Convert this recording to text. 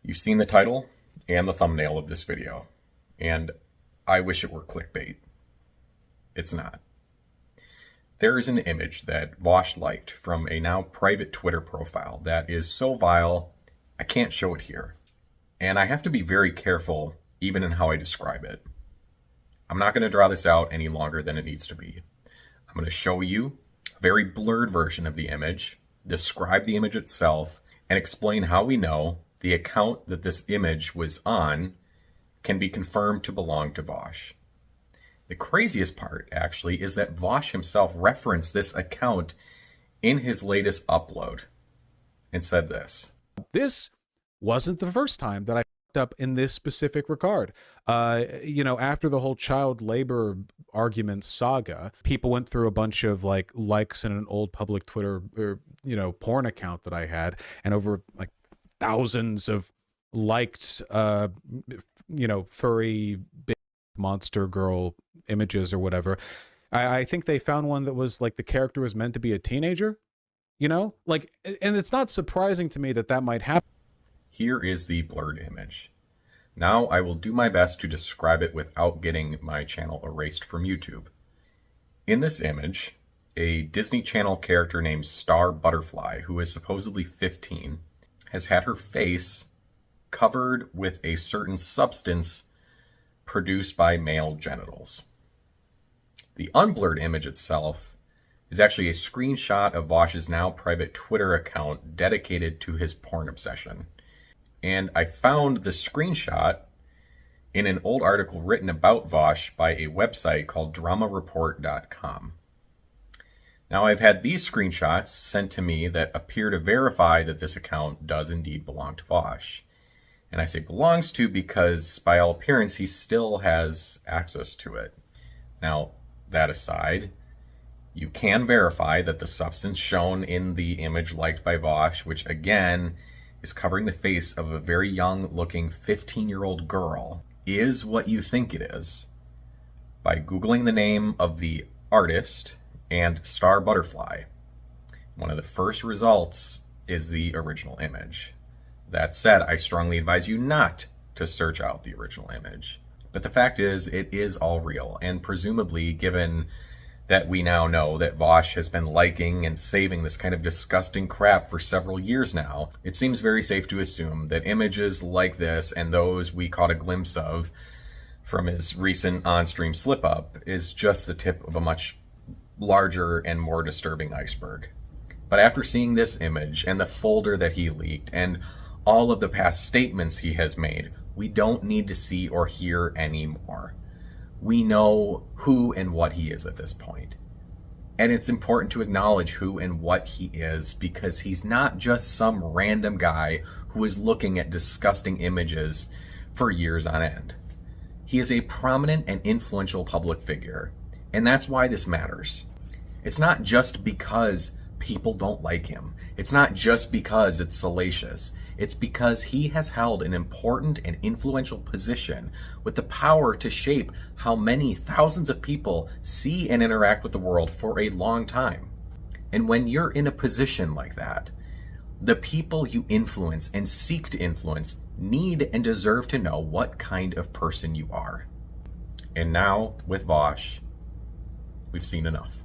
You've seen the title and the thumbnail of this video, and I wish it were clickbait. It's not. There is an image that Vaush liked from a now private Twitter profile that is so vile, I can't show it here. And I have to be very careful even in how I describe it. I'm not going to draw this out any longer than it needs to be. I'm going to show you a very blurred version of the image, describe the image itself, and explain how we know the account that this image was on can be confirmed to belong to Vaush. The craziest part, actually, is that Vaush himself referenced this account in his latest upload and said this. This wasn't the first time that I fucked up in this specific regard. After the whole child labor argument saga, people went through a bunch of likes in an old public Twitter or, porn account that I had, and over thousands of liked, furry big monster girl images or whatever. I think they found one that was the character was meant to be a teenager, and it's not surprising to me that might happen. Here is the blurred image. Now I will do my best to describe it without getting my channel erased from YouTube. In this image, a Disney Channel character named Star Butterfly, who is supposedly 15, has had her face covered with a certain substance produced by male genitals. The unblurred image itself is actually a screenshot of Vaush's now private Twitter account dedicated to his porn obsession. And I found the screenshot in an old article written about Vaush by a website called dramareport.com. Now, I've had these screenshots sent to me that appear to verify that this account does indeed belong to Vaush. And I say belongs to because, by all appearance, he still has access to it. Now, that aside, you can verify that the substance shown in the image liked by Vaush, which again is covering the face of a very young-looking 15-year-old girl, is what you think it is by Googling the name of the artist and Star Butterfly. One of the first results is the original image. That said, I strongly advise you not to search out the original image. But the fact is, it is all real, and presumably, given that we now know that Vaush has been liking and saving this kind of disgusting crap for several years now, it seems very safe to assume that images like this and those we caught a glimpse of from his recent on-stream slip-up is just the tip of a much larger and more disturbing iceberg. But after seeing this image and the folder that he leaked and all of the past statements he has made, we don't need to see or hear anymore. We know who and what he is at this point. And it's important to acknowledge who and what he is, because he's not just some random guy who is looking at disgusting images for years on end. He is a prominent and influential public figure, and that's why this matters. It's not just because people don't like him. It's not just because it's salacious. It's because he has held an important and influential position with the power to shape how many thousands of people see and interact with the world for a long time. And when you're in a position like that, the people you influence and seek to influence need and deserve to know what kind of person you are. And now, with Vaush, we've seen enough.